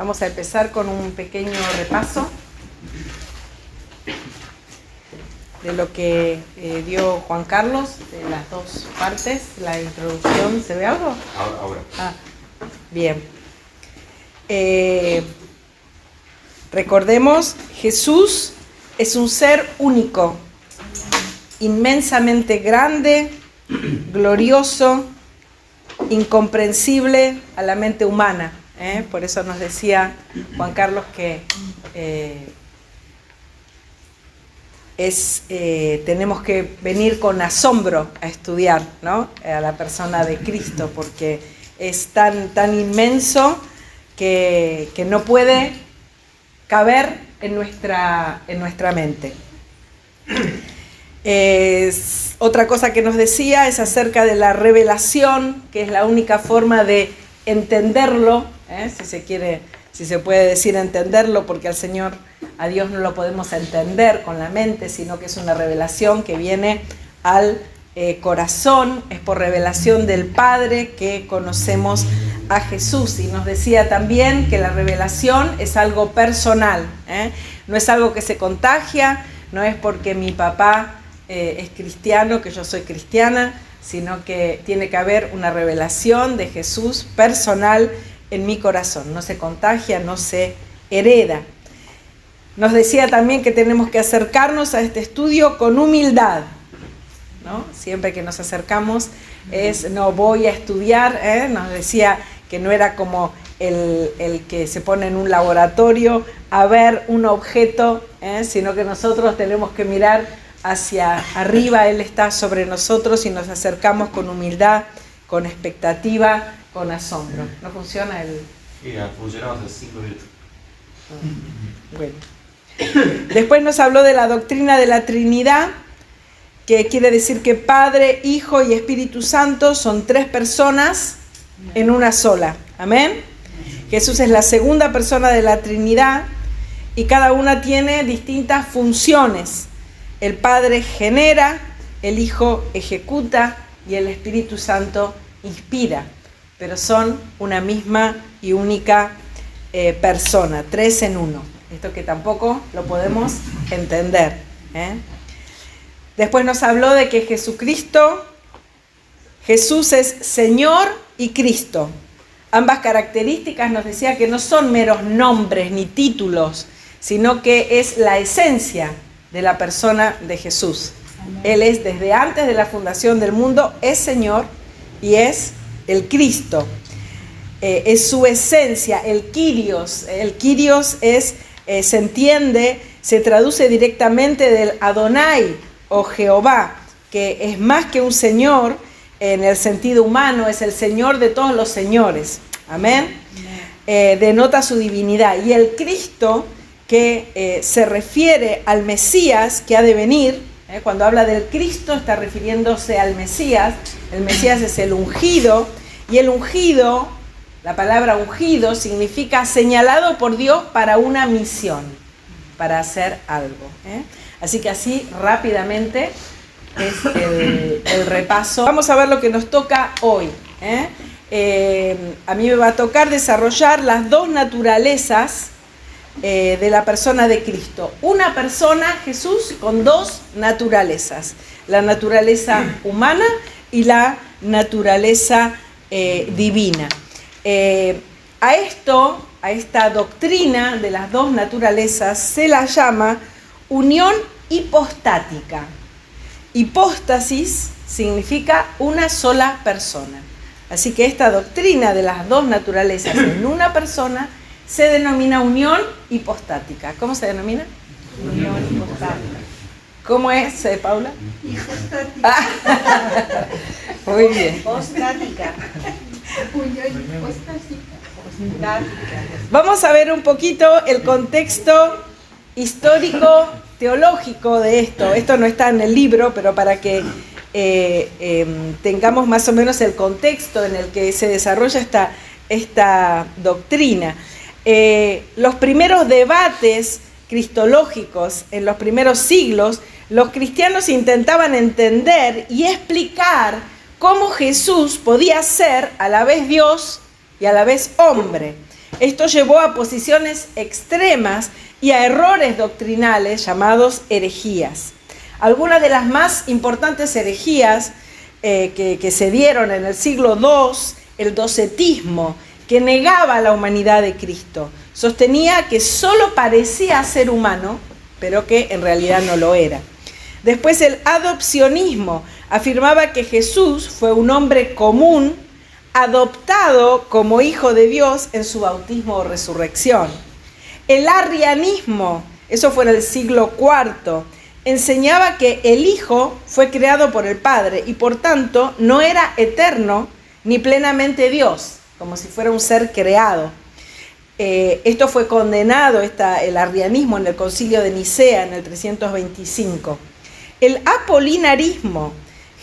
Vamos a empezar con un pequeño repaso de lo que dio Juan Carlos, de las dos partes, la introducción. ¿Se ve algo? Ahora. Bien. Recordemos, Jesús es un ser único, inmensamente grande, glorioso, incomprensible a la mente humana. Por eso nos decía Juan Carlos que tenemos que venir con asombro a estudiar, ¿no?, a la persona de Cristo, porque es tan inmenso que no puede caber en nuestra mente. Otra cosa que nos decía es acerca de la revelación, que es la única forma de entenderlo, si se puede decir entenderlo, porque a Dios no lo podemos entender con la mente, sino que es una revelación que viene al corazón, es por revelación del Padre que conocemos a Jesús. Y nos decía también que la revelación es algo personal, no es algo que se contagia, no es porque mi papá es cristiano que yo soy cristiana, sino que tiene que haber una revelación de Jesús personal en mi corazón. No se contagia, no se hereda. Nos decía también que tenemos que acercarnos a este estudio con humildad, ¿no? Siempre que nos acercamos no voy a estudiar, nos decía que no era como el que se pone en un laboratorio a ver un objeto, sino que nosotros tenemos que mirar hacia arriba. Él está sobre nosotros y nos acercamos con humildad, con expectativa, con asombro. ¿No funciona el...? Sí, ha funcionado hace 5 minutos. Bueno. Después nos habló de la doctrina de la Trinidad, que quiere decir que Padre, Hijo y Espíritu Santo son 3 personas en una sola. Amén. Jesús es la segunda persona de la Trinidad y cada una tiene distintas funciones. El Padre genera, el Hijo ejecuta y el Espíritu Santo inspira, pero son una misma y única persona, 3 en 1. Esto que tampoco lo podemos entender. Después nos habló de que Jesús es Señor y Cristo. Ambas características nos decía que no son meros nombres ni títulos, sino que es la esencia de la persona de Jesús. Él es, desde antes de la fundación del mundo, es Señor y es el Cristo. Es su esencia, el Kyrios. El Kyrios se entiende, se traduce directamente del Adonai o Jehová, que es más que un Señor en el sentido humano, es el Señor de todos los señores. Amén. Denota su divinidad. Y el Cristo, que se refiere al Mesías que ha de venir. Cuando habla del Cristo está refiriéndose al Mesías. El Mesías es el ungido, y el ungido, la palabra ungido significa señalado por Dios para una misión, para hacer algo. Así que así rápidamente es el repaso. Vamos a ver lo que nos toca hoy. A mí me va a tocar desarrollar las 2 naturalezas de la persona de Cristo. Una persona, Jesús, con 2 naturalezas. La naturaleza humana y la naturaleza divina. A esta doctrina de las 2 naturalezas se la llama unión hipostática. Hipóstasis significa una sola persona. Así que esta doctrina de las 2 naturalezas en una persona se denomina unión hipostática. ¿Cómo se denomina? Unión hipostática. ¿Cómo es, Paula? Hipostática. Muy bien. Hipostática. Unión hipostática. Vamos a ver un poquito el contexto histórico, teológico de esto. Esto no está en el libro, pero para que tengamos más o menos el contexto en el que se desarrolla esta doctrina. Los primeros debates cristológicos en los primeros siglos, los cristianos intentaban entender y explicar cómo Jesús podía ser a la vez Dios y a la vez hombre. Esto llevó a posiciones extremas y a errores doctrinales llamados herejías. Algunas de las más importantes herejías que se dieron en el siglo II, el docetismo, que negaba la humanidad de Cristo. Sostenía que solo parecía ser humano, pero que en realidad no lo era. Después el adopcionismo afirmaba que Jesús fue un hombre común, adoptado como hijo de Dios en su bautismo o resurrección. El arrianismo, eso fue en el siglo IV, enseñaba que el Hijo fue creado por el Padre y por tanto no era eterno ni plenamente Dios, como si fuera un ser creado. Esto fue condenado, el arrianismo, en el concilio de Nicea en el 325. El apolinarismo,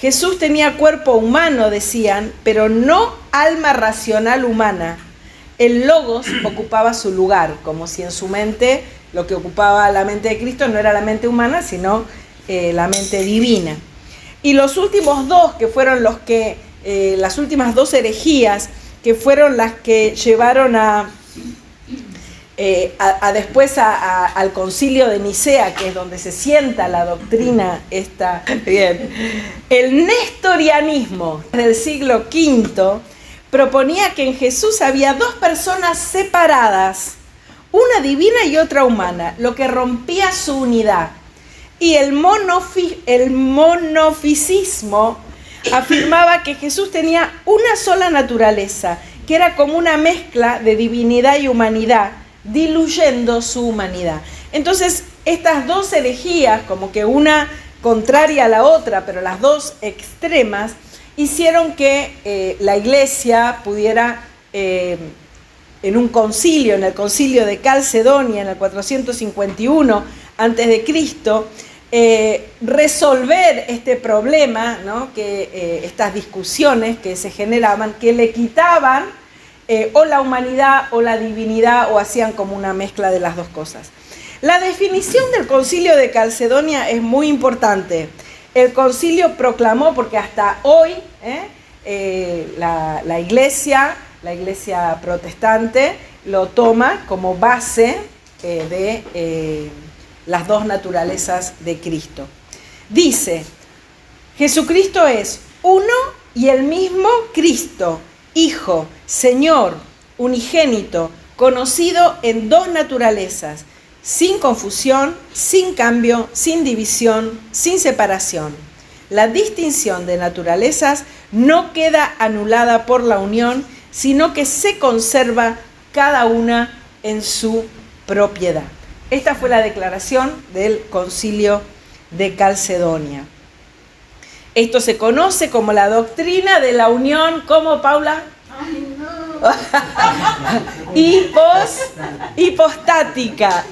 Jesús tenía cuerpo humano, decían, pero no alma racional humana. El logos ocupaba su lugar, como si en su mente lo que ocupaba la mente de Cristo no era la mente humana, sino la mente divina. Y los últimos dos, que fueron las últimas dos herejías, que fueron las que llevaron después al concilio de Nicea, que es donde se sienta la doctrina esta. Bien. El nestorianismo del siglo V proponía que en Jesús había dos personas separadas, una divina y otra humana, lo que rompía su unidad. Y el monofisismo afirmaba que Jesús tenía una sola naturaleza, que era como una mezcla de divinidad y humanidad, diluyendo su humanidad. Entonces, estas dos herejías, como que una contraria a la otra, pero las dos extremas, hicieron que la Iglesia pudiera, en un concilio, en el concilio de Calcedonia, en el 451 a.C., resolver este problema, ¿no? Estas discusiones que se generaban, que le quitaban o la humanidad o la divinidad, o hacían como una mezcla de las dos cosas. La definición del concilio de Calcedonia es muy importante. El concilio proclamó, porque hasta hoy la iglesia protestante lo toma como base de las dos naturalezas de Cristo. Dice, Jesucristo es uno y el mismo Cristo, Hijo, Señor, unigénito, conocido en dos naturalezas, sin confusión, sin cambio, sin división, sin separación. La distinción de naturalezas no queda anulada por la unión, sino que se conserva cada una en su propiedad. Esta fue la declaración del Concilio de Calcedonia. Esto se conoce como la doctrina de la unión, ¿cómo, Paula? Ay, no. Hipostática,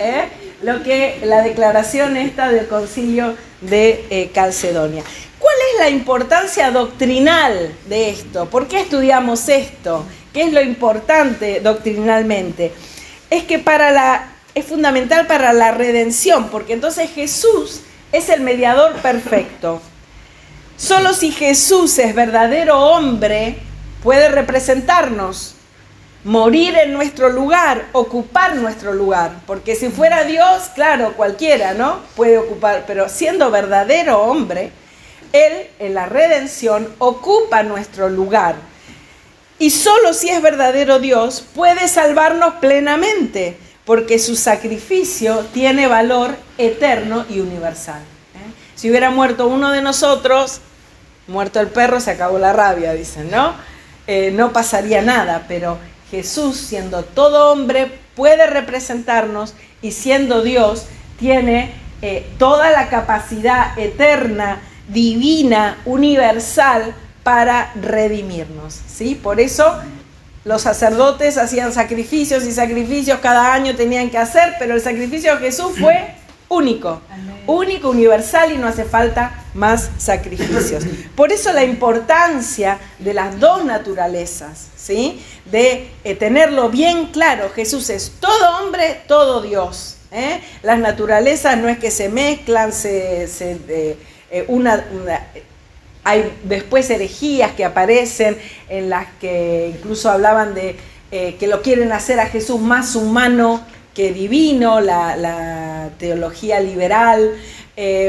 la declaración esta del Concilio de Calcedonia. ¿Cuál es la importancia doctrinal de esto? ¿Por qué estudiamos esto? ¿Qué es lo importante doctrinalmente? Es que es fundamental para la redención, porque entonces Jesús es el mediador perfecto. Solo si Jesús es verdadero hombre, puede representarnos, morir en nuestro lugar, ocupar nuestro lugar. Porque si fuera Dios, claro, cualquiera, ¿no? Puede ocupar, pero siendo verdadero hombre, Él en la redención ocupa nuestro lugar. Y solo si es verdadero Dios, puede salvarnos plenamente, porque su sacrificio tiene valor eterno y universal. Si hubiera muerto uno de nosotros, muerto el perro, se acabó la rabia, dicen, ¿no? No pasaría nada, pero Jesús, siendo todo hombre, puede representarnos, y siendo Dios, tiene toda la capacidad eterna, divina, universal, para redimirnos, ¿sí? Por eso los sacerdotes hacían sacrificios y sacrificios, cada año tenían que hacer, pero el sacrificio de Jesús fue único. Amén. Único, universal, y no hace falta más sacrificios. Por eso la importancia de las dos naturalezas, ¿sí? De tenerlo bien claro. Jesús es todo hombre, todo Dios. Las naturalezas no es que se mezclan, hay después herejías que aparecen en las que incluso hablaban de que lo quieren hacer a Jesús más humano que divino, la teología liberal,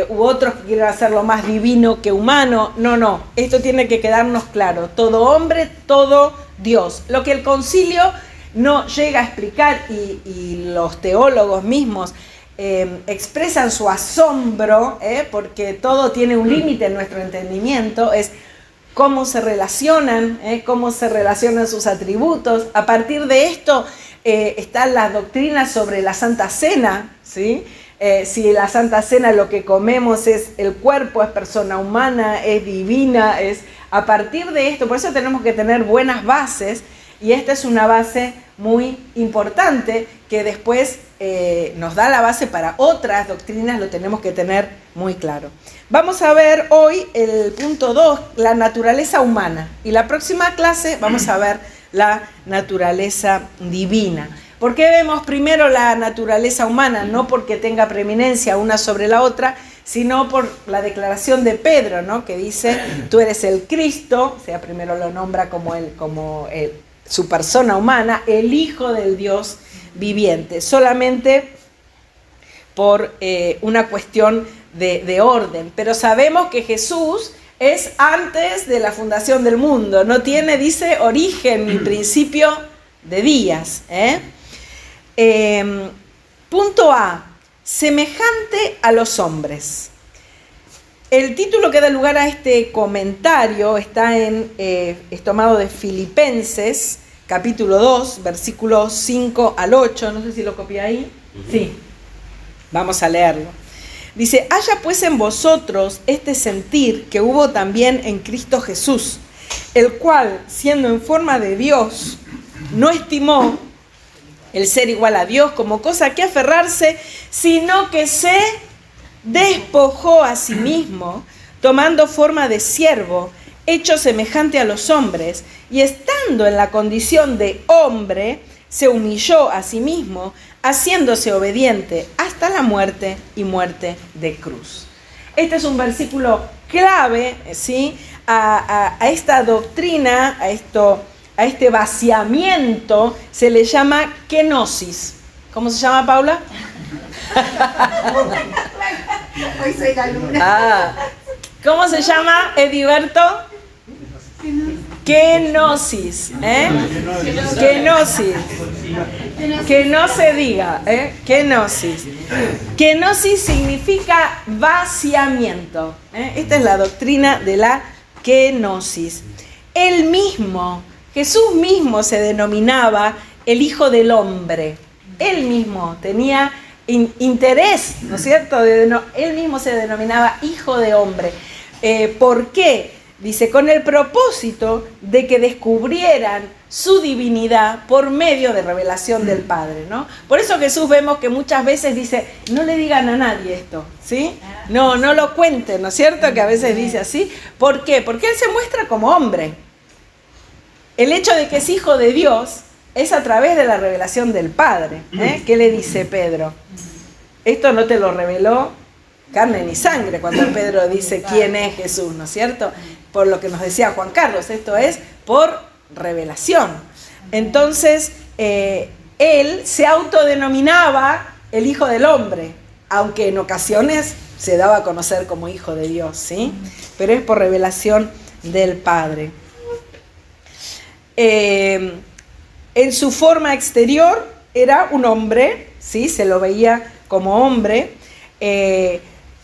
u otros que quieren hacerlo más divino que humano. No, esto tiene que quedarnos claro, todo hombre, todo Dios. Lo que el concilio no llega a explicar y los teólogos mismos expresan su asombro, porque todo tiene un límite en nuestro entendimiento, es cómo se relacionan sus atributos. A partir de esto están las doctrinas sobre la Santa Cena, ¿sí? Si la Santa Cena lo que comemos es el cuerpo, es persona humana, es divina, es a partir de esto. Por eso tenemos que tener buenas bases, y esta es una base muy importante que después nos da la base para otras doctrinas, lo tenemos que tener muy claro. Vamos a ver hoy el punto 2, la naturaleza humana, y la próxima clase vamos a ver la naturaleza divina. ¿Por qué vemos primero la naturaleza humana? No porque tenga preeminencia una sobre la otra, sino por la declaración de Pedro, ¿no? Que dice, tú eres el Cristo, o sea, primero lo nombra como su persona humana, el Hijo del Dios viviente, solamente por una cuestión de orden. Pero sabemos que Jesús es antes de la fundación del mundo, no tiene, dice, origen ni principio de días. Punto A, semejante a los hombres. El título que da lugar a este comentario es tomado de Filipenses, capítulo 2, versículos 5 al 8. No sé si lo copié ahí. Sí, vamos a leerlo. Dice, haya pues en vosotros este sentir que hubo también en Cristo Jesús, el cual, siendo en forma de Dios, no estimó el ser igual a Dios como cosa que aferrarse, sino que se despojó a sí mismo, tomando forma de siervo, hecho semejante a los hombres, y estando en la condición de hombre, se humilló a sí mismo, haciéndose obediente hasta la muerte y muerte de cruz. Este es un versículo clave, ¿sí? a esta doctrina, a este vaciamiento, se le llama kenosis. ¿Cómo se llama, Paula? Hoy soy la luna. ¿Cómo se llama, Ediberto? Kenosis. Kenosis. Que no se diga, kenosis. Kenosis significa vaciamiento. Esta es la doctrina de la kenosis. Jesús mismo se denominaba el Hijo del Hombre. Él mismo tenía interés, ¿no es cierto? Él mismo se denominaba Hijo de Hombre. ¿Por qué? Dice, con el propósito de que descubrieran su divinidad por medio de revelación del Padre, ¿no? Por eso Jesús vemos que muchas veces dice, no le digan a nadie esto, ¿sí? No lo cuenten, ¿no es cierto? Que a veces dice así. ¿Por qué? Porque Él se muestra como hombre. El hecho de que es Hijo de Dios es a través de la revelación del Padre. ¿Qué le dice Pedro? Esto no te lo reveló carne ni sangre, cuando Pedro dice quién es Jesús, ¿no es cierto? Por lo que nos decía Juan Carlos, esto es por revelación. Entonces, él se autodenominaba el Hijo del Hombre, aunque en ocasiones se daba a conocer como Hijo de Dios, ¿sí? Pero es por revelación del Padre. En su forma exterior era un hombre, ¿sí? Se lo veía como hombre,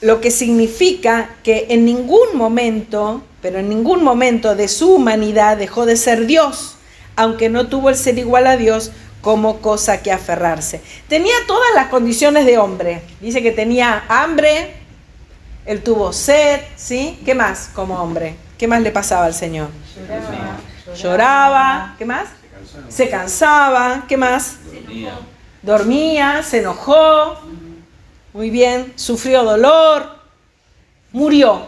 lo que significa que en ningún momento de su humanidad dejó de ser Dios, aunque no tuvo el ser igual a Dios como cosa que aferrarse. Tenía todas las condiciones de hombre. Dice que tenía hambre, él tuvo sed, ¿sí? ¿Qué más como hombre? ¿Qué más le pasaba al Señor? Lloraba. ¿Qué más? Se cansaba. ¿Qué más? Dormía, se enojó. Muy bien, sufrió dolor, murió.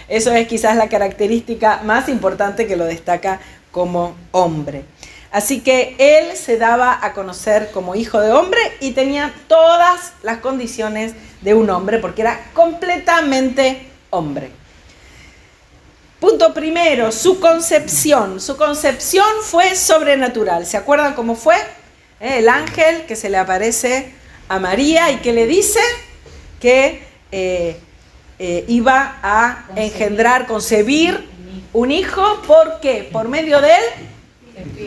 Eso es quizás la característica más importante que lo destaca como hombre. Así que él se daba a conocer como Hijo de Hombre y tenía todas las condiciones de un hombre porque era completamente hombre. Punto primero, su concepción. Su concepción fue sobrenatural. ¿Se acuerdan cómo fue? El ángel que se le aparece a María y que le dice que iba a engendrar, concebir un hijo. ¿Por qué? Por medio del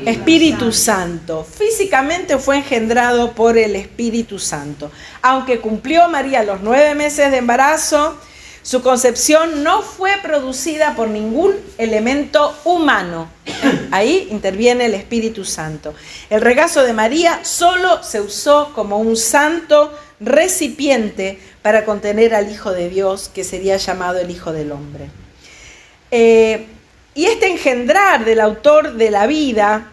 Espíritu Santo. Físicamente fue engendrado por el Espíritu Santo. Aunque cumplió María los 9 meses de embarazo, su concepción no fue producida por ningún elemento humano. Ahí interviene el Espíritu Santo. El regazo de María solo se usó como un santo recipiente para contener al Hijo de Dios, que sería llamado el Hijo del Hombre. Y este engendrar del autor de la vida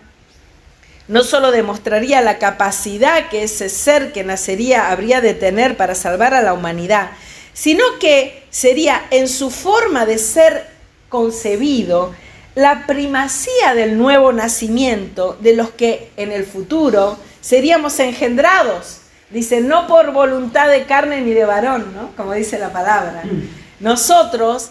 no solo demostraría la capacidad que ese ser que nacería habría de tener para salvar a la humanidad, sino que sería en su forma de ser concebido la primacía del nuevo nacimiento de los que en el futuro seríamos engendrados. Dice, no por voluntad de carne ni de varón, ¿no? Como dice la palabra. Nosotros,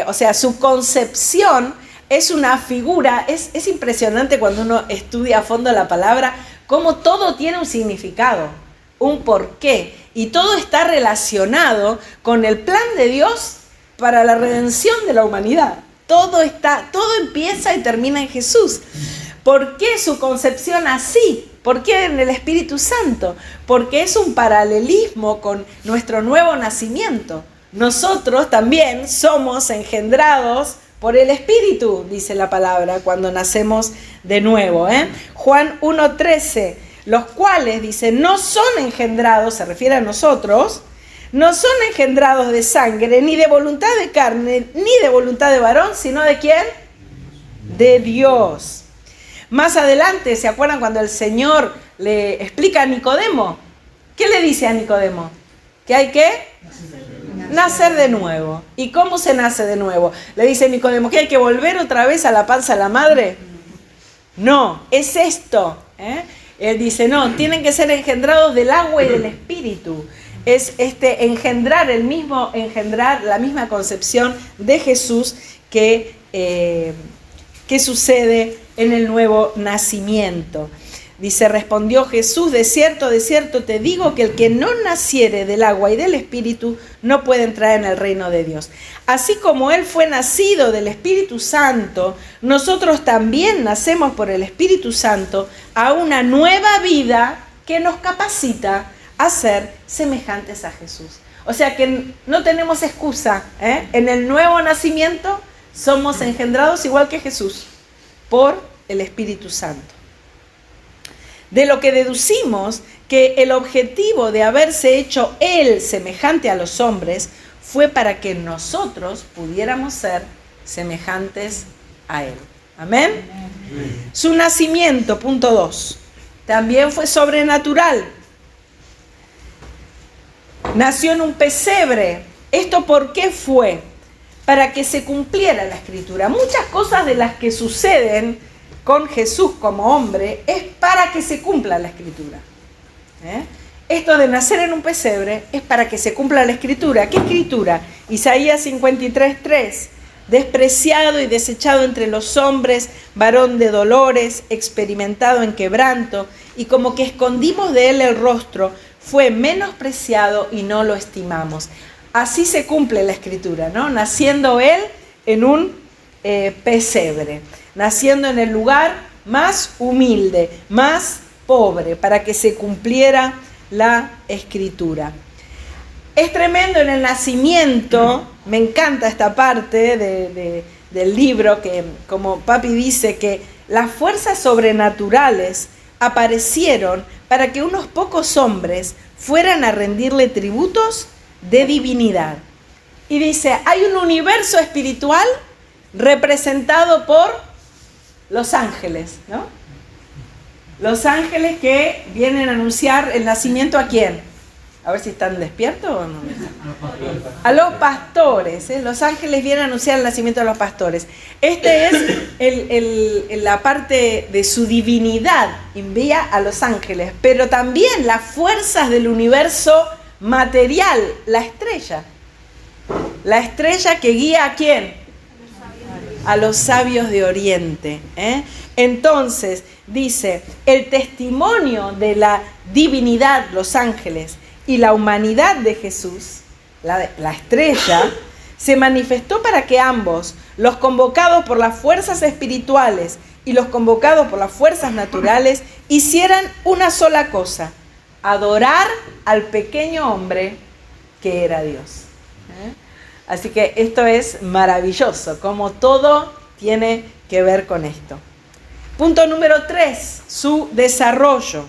o sea, su concepción es una figura, es impresionante cuando uno estudia a fondo la palabra, cómo todo tiene un significado, un porqué. Y todo está relacionado con el plan de Dios para la redención de la humanidad. Todo empieza y termina en Jesús. ¿Por qué su concepción así? ¿Por qué en el Espíritu Santo? Porque es un paralelismo con nuestro nuevo nacimiento. Nosotros también somos engendrados por el Espíritu, dice la palabra, cuando nacemos de nuevo. Juan 1:13. Los cuales, dice, no son engendrados, se refiere a nosotros, no son engendrados de sangre, ni de voluntad de carne, ni de voluntad de varón, sino ¿de quién? De Dios. Más adelante, ¿se acuerdan cuando el Señor le explica a Nicodemo? ¿Qué le dice a Nicodemo? Que hay que nacer de nuevo. ¿Y cómo se nace de nuevo? Le dice Nicodemo, ¿que hay que volver otra vez a la panza de la madre? No, es esto, Él dice, no, tienen que ser engendrados del agua y del Espíritu. Es engendrar la misma concepción de Jesús que sucede en el nuevo nacimiento. Dice, respondió Jesús, de cierto te digo que el que no naciere del agua y del Espíritu no puede entrar en el reino de Dios. Así como Él fue nacido del Espíritu Santo, nosotros también nacemos por el Espíritu Santo a una nueva vida que nos capacita a ser semejantes a Jesús. O sea que no tenemos excusa, En el nuevo nacimiento somos engendrados igual que Jesús por el Espíritu Santo. De lo que deducimos que el objetivo de haberse hecho Él semejante a los hombres fue para que nosotros pudiéramos ser semejantes a Él. ¿Amén? Su nacimiento, punto 2, también fue sobrenatural. Nació en un pesebre. ¿Esto por qué fue? Para que se cumpliera la Escritura. Muchas cosas de las que suceden con Jesús como hombre es para que se cumpla la Escritura. Esto de nacer en un pesebre es para que se cumpla la Escritura. ¿Qué Escritura? Isaías 53:3. Despreciado y desechado entre los hombres, varón de dolores, experimentado en quebranto, y como que escondimos de él el rostro, fue menospreciado y no lo estimamos. Así se cumple la Escritura, ¿no? Naciendo él en un pesebre, naciendo en el lugar más humilde, más pobre, para que se cumpliera la Escritura. Es tremendo en el nacimiento, me encanta esta parte del libro, que como papi dice, que las fuerzas sobrenaturales aparecieron para que unos pocos hombres fueran a rendirle tributos de divinidad. Y dice, hay un universo espiritual representado por los ángeles, ¿no? Los ángeles que vienen a anunciar el nacimiento ¿a quién? A ver si están despiertos o no. A los pastores, Los ángeles vienen a anunciar el nacimiento de los pastores. Este es la parte de su divinidad, envía a los ángeles, pero también las fuerzas del universo material, la estrella que guía ¿a quién? a los sabios de Oriente. Entonces, dice, el testimonio de la divinidad, los ángeles, y la humanidad de Jesús, la estrella, se manifestó para que ambos, los convocados por las fuerzas espirituales y los convocados por las fuerzas naturales, hicieran una sola cosa: adorar al pequeño hombre que era Dios. Así que esto es maravilloso, como todo tiene que ver con esto. Punto número 3, su desarrollo.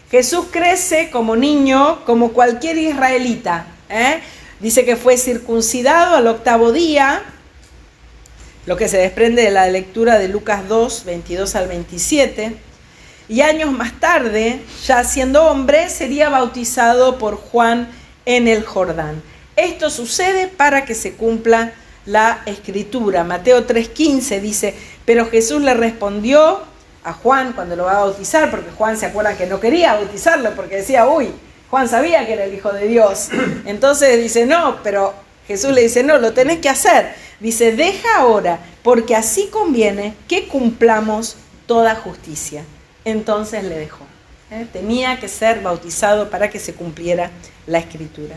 Jesús crece como niño, como cualquier israelita. Dice que fue circuncidado al 8º día, lo que se desprende de la lectura de Lucas 2, 22 al 27. Y años más tarde, ya siendo hombre, sería bautizado por Juan en el Jordán. Esto sucede para que se cumpla la Escritura. Mateo 3:15 dice, pero Jesús le respondió a Juan cuando lo va a bautizar, porque Juan, se acuerdan que no quería bautizarlo, porque decía, Juan sabía que era el Hijo de Dios. Entonces dice, no, pero Jesús le dice, no, lo tenés que hacer. Dice, deja ahora, porque así conviene que cumplamos toda justicia. Entonces le dejó. Tenía que ser bautizado para que se cumpliera la Escritura.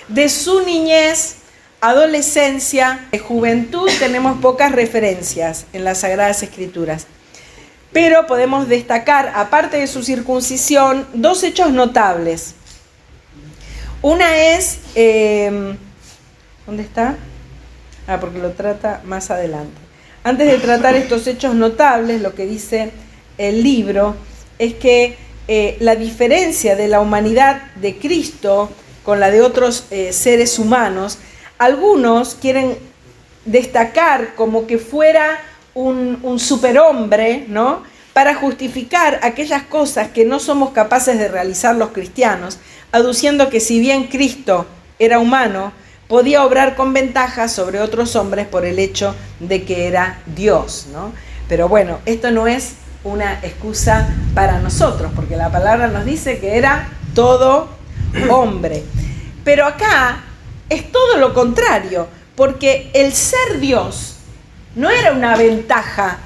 De su niñez, adolescencia, juventud, tenemos pocas referencias en las Sagradas Escrituras. Pero podemos destacar, aparte de su circuncisión, 2 hechos notables. Una es, ¿dónde está? Porque lo trata más adelante. Antes de tratar estos hechos notables, lo que dice el libro es que la diferencia de la humanidad de Cristo con la de otros seres humanos, algunos quieren destacar como que fuera un superhombre, ¿no?, para justificar aquellas cosas que no somos capaces de realizar los cristianos, aduciendo que si bien Cristo era humano, podía obrar con ventaja sobre otros hombres por el hecho de que era Dios, ¿no? Pero bueno, esto no es una excusa para nosotros, porque la palabra nos dice que era todo hombre. Pero acá es todo lo contrario, porque el ser Dios no era una ventaja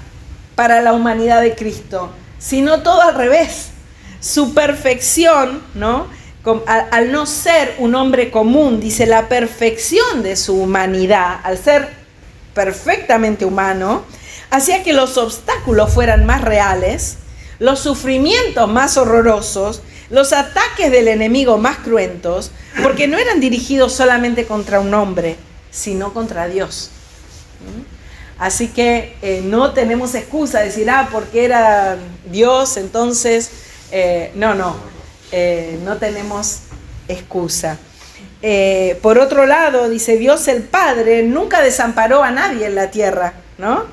para la humanidad de Cristo, sino todo al revés. Su perfección, ¿no?, al no ser un hombre común, dice, la perfección de su humanidad, al ser perfectamente humano, hacía que los obstáculos fueran más reales, los sufrimientos más horrorosos, los ataques del enemigo más cruentos, porque no eran dirigidos solamente contra un hombre, sino contra Dios. Así que no tenemos excusa de decir, porque era Dios, entonces, no tenemos excusa. Por otro lado, dice, Dios el Padre nunca desamparó a nadie en la tierra, ¿no?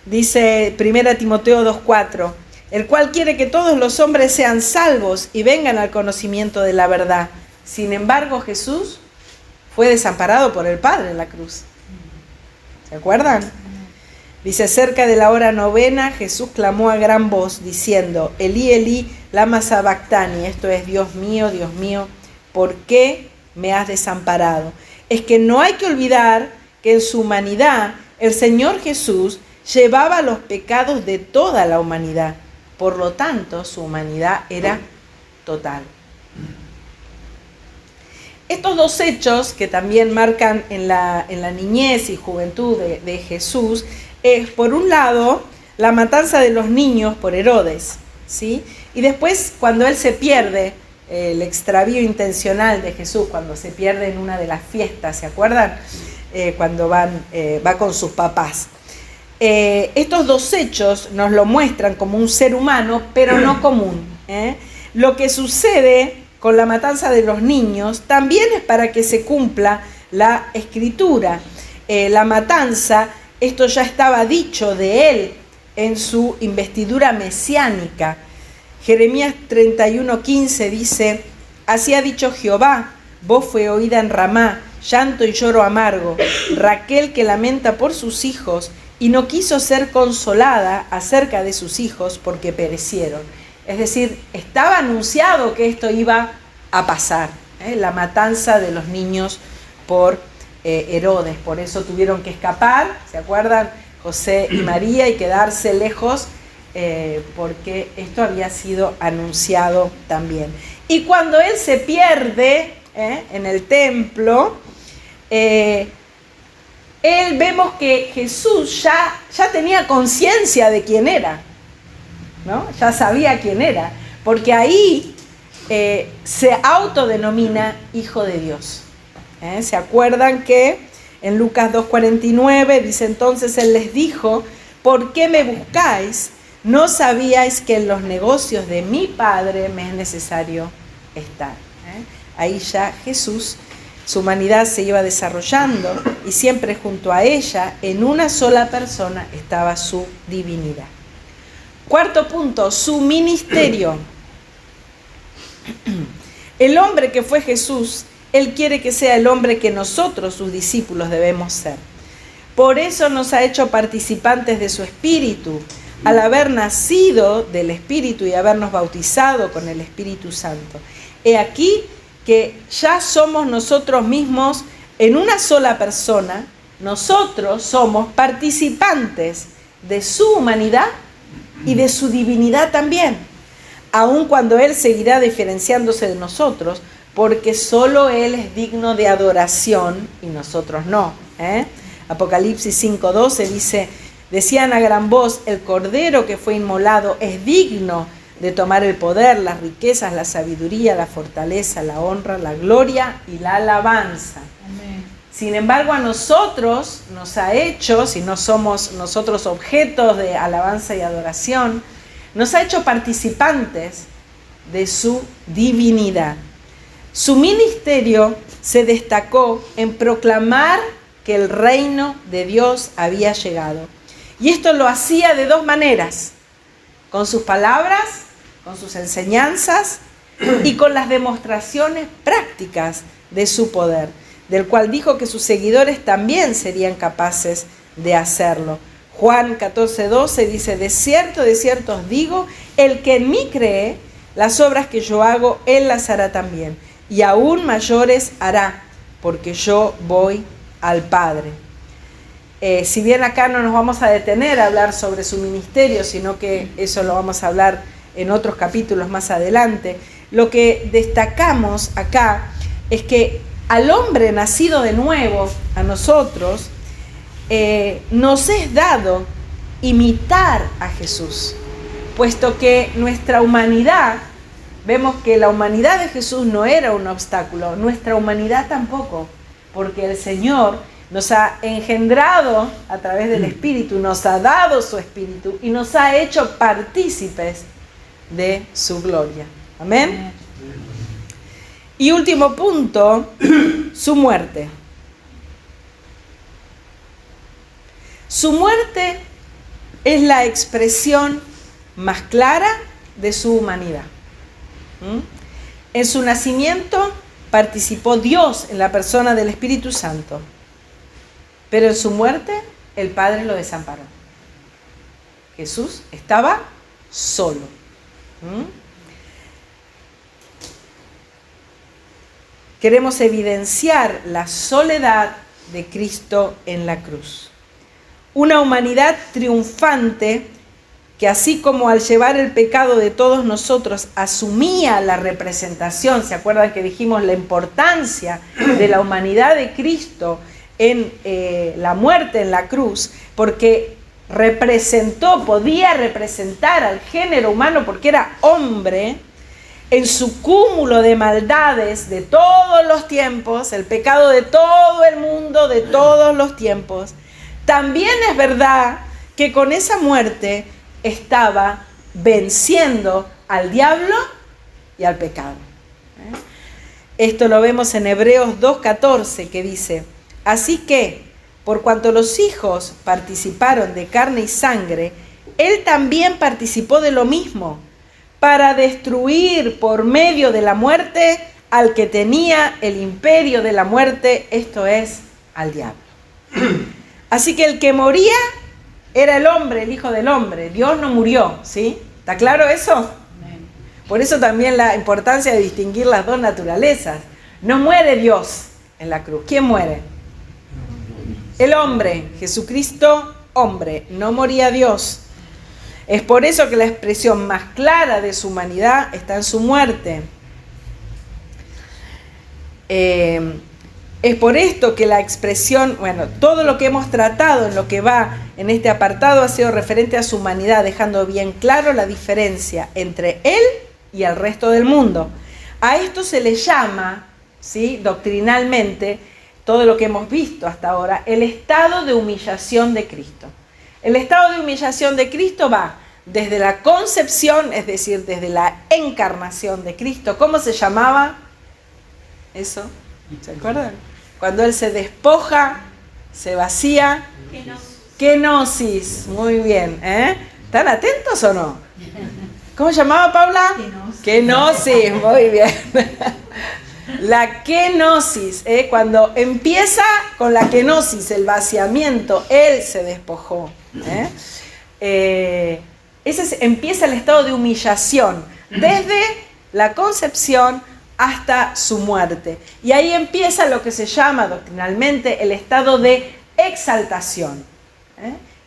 Dice 1 Timoteo 2:4, el cual quiere que todos los hombres sean salvos y vengan al conocimiento de la verdad. Sin embargo, Jesús fue desamparado por el Padre en la cruz. ¿Se acuerdan? Dice, cerca de la hora 9, Jesús clamó a gran voz, diciendo, Elí, Elí, lama sabactani, esto es, Dios mío, ¿por qué me has desamparado? Es que no hay que olvidar que en su humanidad el Señor Jesús llevaba los pecados de toda la humanidad. Por lo tanto, su humanidad era total. Estos 2 hechos que también marcan en la niñez y juventud de Jesús es, por un lado, la matanza de los niños por Herodes, ¿sí? Y después, cuando él se pierde, el extravío intencional de Jesús, cuando se pierde en una de las fiestas, ¿se acuerdan? Cuando va con sus papás. Estos 2 hechos nos lo muestran como un ser humano, pero no común. Lo que sucede con la matanza de los niños también es para que se cumpla la Escritura. La matanza, esto ya estaba dicho de él en su investidura mesiánica. Jeremías 31:15 dice, así ha dicho Jehová, voz fue oída en Ramá, llanto y lloro amargo, Raquel que lamenta por sus hijos y no quiso ser consolada acerca de sus hijos porque perecieron. Es decir, estaba anunciado que esto iba a pasar, la matanza de los niños por Herodes. Por eso tuvieron que escapar, ¿se acuerdan? José y María y quedarse lejos porque esto había sido anunciado también. Y cuando él se pierde en el templo, vemos que Jesús ya tenía conciencia de quién era, ¿no? Ya sabía quién era, porque ahí se autodenomina Hijo de Dios. ¿Se acuerdan que en Lucas 2:49 dice: entonces él les dijo, ¿por qué me buscáis? ¿No sabíais que en los negocios de mi Padre me es necesario estar? Ahí ya Jesús, su humanidad se iba desarrollando y siempre junto a ella, en una sola persona, estaba su divinidad. Cuarto punto, su ministerio. El hombre que fue Jesús, Él quiere que sea el hombre que nosotros, sus discípulos, debemos ser. Por eso nos ha hecho participantes de su Espíritu, al haber nacido del Espíritu y habernos bautizado con el Espíritu Santo. He aquí que ya somos nosotros mismos en una sola persona, nosotros somos participantes de su humanidad y de su divinidad también, aun cuando Él seguirá diferenciándose de nosotros, porque solo Él es digno de adoración y nosotros no. Apocalipsis 5:12 dice: decían a gran voz, el Cordero que fue inmolado es digno de tomar el poder, las riquezas, la sabiduría, la fortaleza, la honra, la gloria y la alabanza. Amén. Sin embargo, a nosotros nos ha hecho, si no somos nosotros objetos de alabanza y adoración, nos ha hecho participantes de su divinidad. Su ministerio se destacó en proclamar que el reino de Dios había llegado. Y esto lo hacía de dos maneras: con sus palabras, con sus enseñanzas y con las demostraciones prácticas de su poder, del cual dijo que sus seguidores también serían capaces de hacerlo. Juan 14:12 dice: de cierto os digo, el que en mí cree, las obras que yo hago, él las hará también, y aún mayores hará, porque yo voy al Padre. Si bien acá no nos vamos a detener a hablar sobre su ministerio, sino que eso lo vamos a hablar en otros capítulos más adelante, lo que destacamos acá es que al hombre nacido de nuevo, a nosotros, nos es dado imitar a Jesús, puesto que nuestra humanidad, vemos que la humanidad de Jesús no era un obstáculo, nuestra humanidad tampoco, porque el Señor nos ha engendrado a través del Espíritu, nos ha dado su Espíritu y nos ha hecho partícipes de su gloria. Amén. Y último punto, su muerte. Su muerte es la expresión más clara de su humanidad. En su nacimiento participó Dios en la persona del Espíritu Santo, pero en su muerte el Padre lo desamparó. Jesús estaba solo. Queremos evidenciar la soledad de Cristo en la cruz. Una humanidad triunfante que, así como al llevar el pecado de todos nosotros asumía la representación, ¿se acuerdan que dijimos la importancia de la humanidad de Cristo en la muerte en la cruz? Porque podía representar al género humano porque era hombre en su cúmulo de maldades de todos los tiempos, el pecado de todo el mundo de todos los tiempos. También es verdad que con esa muerte estaba venciendo al diablo y al pecado. Esto lo vemos en Hebreos 2:14, que dice: así que, por cuanto los hijos participaron de carne y sangre, él también participó de lo mismo, para destruir por medio de la muerte al que tenía el imperio de la muerte, esto es, al diablo. Así que el que moría era el hombre, el Hijo del Hombre. Dios no murió, ¿sí? ¿Está claro eso? Por eso también la importancia de distinguir las dos naturalezas. No muere Dios en la cruz. ¿Quién muere? El hombre. Jesucristo hombre, no moría Dios. Es por eso que la expresión más clara de su humanidad está en su muerte. Es por esto que la expresión, bueno, todo lo que hemos tratado en lo que va en este apartado ha sido referente a su humanidad, dejando bien claro la diferencia entre él y el resto del mundo. A esto se le llama, ¿sí?, doctrinalmente, todo lo que hemos visto hasta ahora, el estado de humillación de Cristo. El estado de humillación de Cristo va desde la concepción, es decir, desde la encarnación de Cristo. ¿Cómo se llamaba eso? ¿Se acuerdan? Cuando Él se despoja, se vacía. Kenosis. Muy bien. ¿Están atentos o no? ¿Cómo llamaba, Paula? Kenosis. Muy bien. La kenosis. Cuando empieza con la kenosis, el vaciamiento, Él se despojó. Empieza el estado de humillación. Desde la concepción hasta su muerte. Y ahí empieza lo que se llama doctrinalmente el estado de exaltación,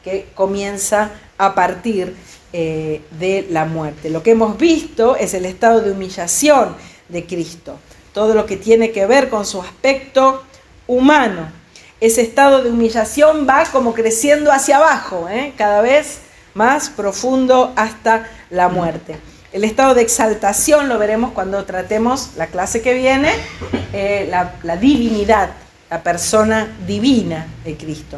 que comienza a partir de la muerte. Lo que hemos visto es el estado de humillación de Cristo, todo lo que tiene que ver con su aspecto humano. Ese estado de humillación va como creciendo hacia abajo, cada vez más profundo hasta la muerte. El estado de exaltación lo veremos cuando tratemos la clase que viene, la divinidad, la persona divina de Cristo.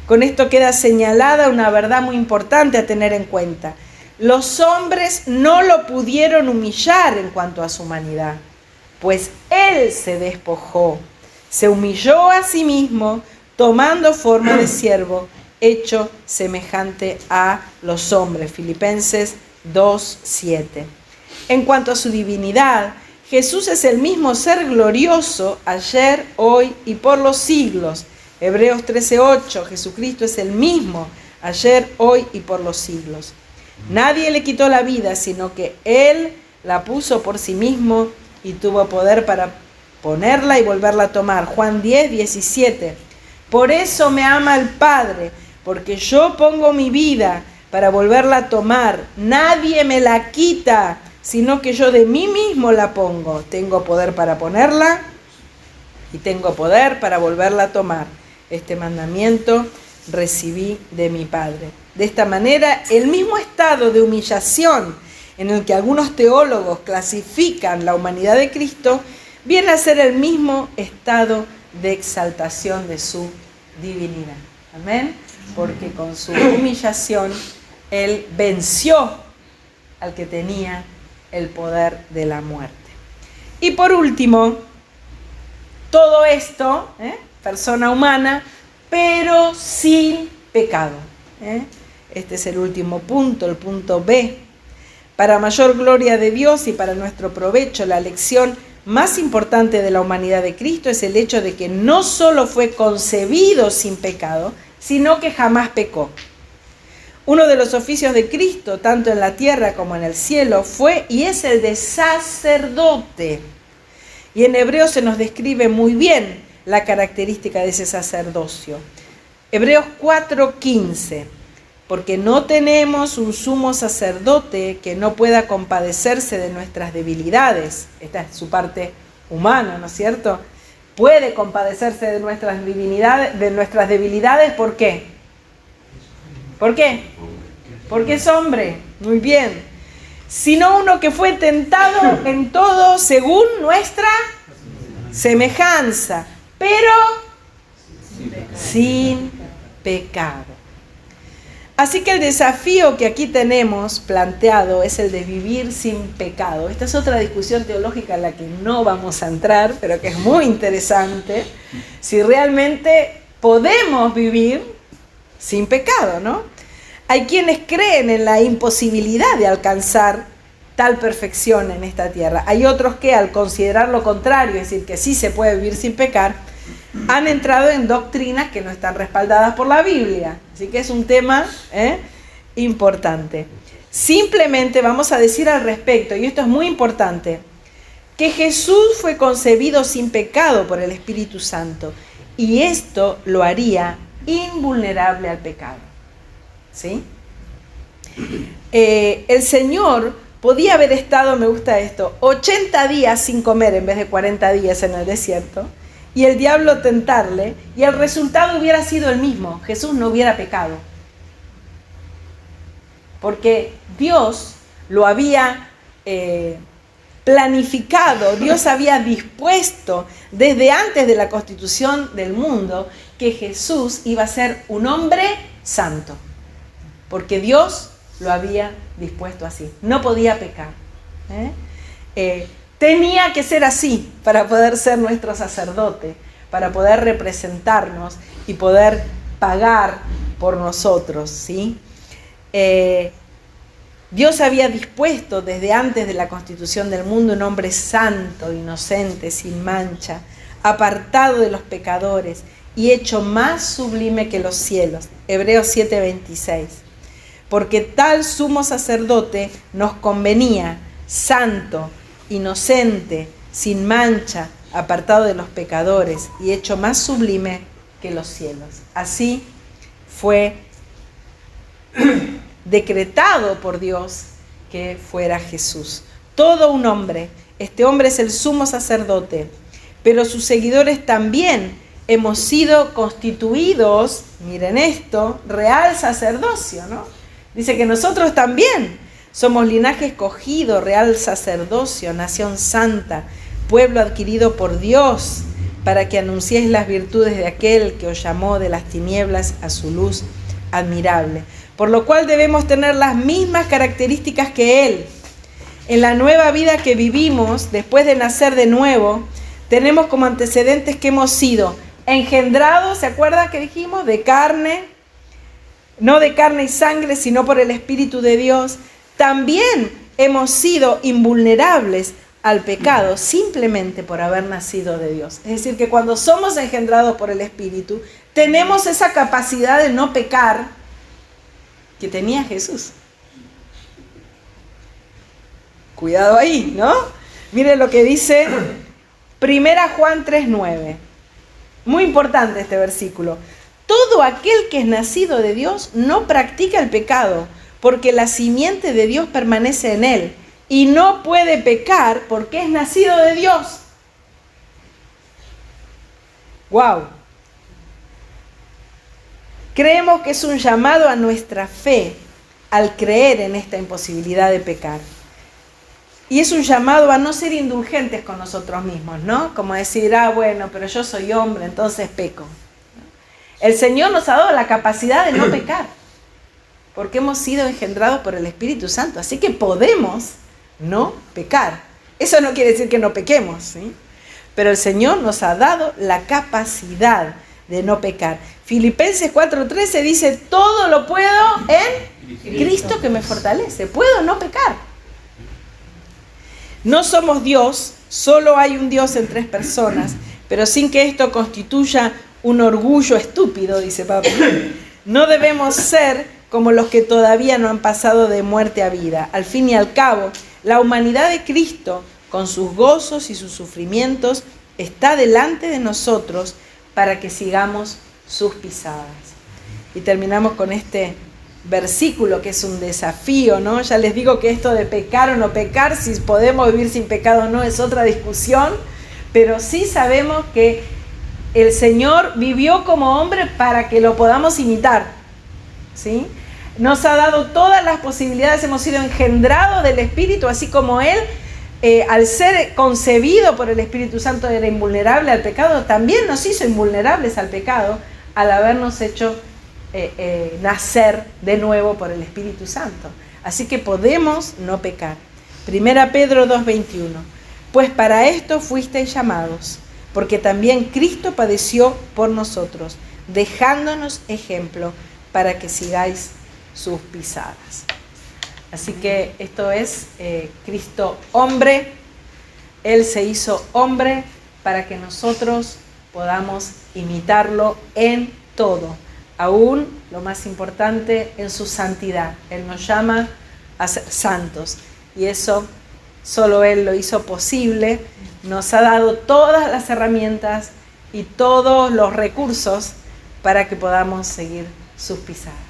Con esto queda señalada una verdad muy importante a tener en cuenta. Los hombres no lo pudieron humillar en cuanto a su humanidad, pues Él se despojó, se humilló a sí mismo, tomando forma de siervo, hecho semejante a los hombres. Filipenses 2:7. En cuanto a su divinidad, Jesús es el mismo ser glorioso ayer, hoy y por los siglos. Hebreos 13:8. Jesucristo es el mismo ayer, hoy y por los siglos. Nadie le quitó la vida, sino que Él la puso por sí mismo y tuvo poder para ponerla y volverla a tomar. Juan 10:17. Por eso me ama el Padre, porque yo pongo mi vida para volverla a tomar. Nadie me la quita, sino que yo de mí mismo la pongo. Tengo poder para ponerla y tengo poder para volverla a tomar. Este mandamiento recibí de mi Padre. De esta manera, el mismo estado de humillación en el que algunos teólogos clasifican la humanidad de Cristo, viene a ser el mismo estado de exaltación de su divinidad. Amén. Porque con su humillación Él venció al que tenía el poder de la muerte. Y por último, todo esto, persona humana, pero sin pecado. Este es el último punto, el punto B. Para mayor gloria de Dios y para nuestro provecho, la lección más importante de la humanidad de Cristo es el hecho de que no solo fue concebido sin pecado, sino que jamás pecó. Uno de los oficios de Cristo, tanto en la tierra como en el cielo, fue y es el de sacerdote. Y en Hebreos se nos describe muy bien la característica de ese sacerdocio. Hebreos 4:15. Porque no tenemos un sumo sacerdote que no pueda compadecerse de nuestras debilidades. Esta es su parte humana, ¿no es cierto? Puede compadecerse de nuestras debilidades, ¿por qué? ¿Por qué? Porque es hombre. Muy bien. Sino uno que fue tentado en todo según nuestra semejanza, pero sin pecado. Así que el desafío que aquí tenemos planteado es el de vivir sin pecado. Esta es otra discusión teológica en la que no vamos a entrar, pero que es muy interesante. Si realmente podemos vivir sin pecado, ¿no? Hay quienes creen en la imposibilidad de alcanzar tal perfección en esta tierra. Hay otros que, al considerar lo contrario, es decir, que sí se puede vivir sin pecar, han entrado en doctrinas que no están respaldadas por la Biblia. Así que es un tema importante. Simplemente vamos a decir al respecto, y esto es muy importante, que Jesús fue concebido sin pecado por el Espíritu Santo, y esto lo haría invulnerable al pecado. ¿sí? El Señor podía haber estado, me gusta esto, 80 días sin comer en vez de 40 días en el desierto, y el diablo tentarle, y el resultado hubiera sido el mismo. Jesús no hubiera pecado. Porque Dios lo había planificado, Dios había dispuesto desde antes de la constitución del mundo que Jesús iba a ser un hombre santo. Porque Dios lo había dispuesto así. No podía pecar. Tenía que ser así para poder ser nuestro sacerdote, para poder representarnos y poder pagar por nosotros, ¿sí? Dios había dispuesto desde antes de la constitución del mundo un hombre santo, inocente, sin mancha, apartado de los pecadores y hecho más sublime que los cielos. Hebreos 7:26. Porque tal sumo sacerdote nos convenía, santo, inocente, sin mancha, apartado de los pecadores y hecho más sublime que los cielos. Así fue decretado por Dios que fuera Jesús. Todo un hombre. Este hombre es el sumo sacerdote, pero sus seguidores también hemos sido constituidos, miren esto, real sacerdocio, ¿no? Dice que nosotros también somos linaje escogido, real sacerdocio, nación santa, pueblo adquirido por Dios, para que anunciéis las virtudes de aquel que os llamó de las tinieblas a su luz admirable. Por lo cual debemos tener las mismas características que Él. En la nueva vida que vivimos, después de nacer de nuevo, tenemos como antecedentes que hemos sido engendrados, ¿se acuerdan que dijimos? De carne, no de carne y sangre, sino por el Espíritu de Dios. También hemos sido invulnerables al pecado simplemente por haber nacido de Dios. Es decir, que cuando somos engendrados por el Espíritu, tenemos esa capacidad de no pecar que tenía Jesús. Cuidado ahí, ¿no? Miren lo que dice 1 Juan 3:9. Muy importante este versículo. Todo aquel que es nacido de Dios no practica el pecado, porque la simiente de Dios permanece en él y no puede pecar porque es nacido de Dios. ¡Wow! Creemos que es un llamado a nuestra fe al creer en esta imposibilidad de pecar. Y es un llamado a no ser indulgentes con nosotros mismos, ¿no? Como decir, bueno, pero yo soy hombre, entonces peco. El Señor nos ha dado la capacidad de no pecar, porque hemos sido engendrados por el Espíritu Santo. Así que podemos no pecar. Eso no quiere decir que no pequemos, ¿sí? Pero el Señor nos ha dado la capacidad de no pecar. Filipenses 4:13 dice, todo lo puedo en Cristo que me fortalece. Puedo no pecar. No somos Dios, solo hay un Dios en 3 personas, pero sin que esto constituya un orgullo estúpido, dice Pablo. No debemos ser como los que todavía no han pasado de muerte a vida. Al fin y al cabo, la humanidad de Cristo, con sus gozos y sus sufrimientos, está delante de nosotros para que sigamos sus pisadas. Y terminamos con este versículo que es un desafío, ¿no? Ya les digo que esto de pecar o no pecar, si podemos vivir sin pecado o no, es otra discusión, pero sí sabemos que el Señor vivió como hombre para que lo podamos imitar, ¿sí? Nos ha dado todas las posibilidades, hemos sido engendrados del Espíritu, así como Él, al ser concebido por el Espíritu Santo, era invulnerable al pecado, también nos hizo invulnerables al pecado, al habernos hecho nacer de nuevo por el Espíritu Santo. Así que podemos no pecar. 1 Pedro 2:21. Pues para esto fuisteis llamados, porque también Cristo padeció por nosotros, dejándonos ejemplo para que sigáis sus pisadas. Así que esto es Cristo hombre. Él se hizo hombre para que nosotros podamos imitarlo en todo. Aún, lo más importante, en su santidad. Él nos llama a ser santos. Y eso solo Él lo hizo posible. Nos ha dado todas las herramientas y todos los recursos para que podamos seguir sus pisadas.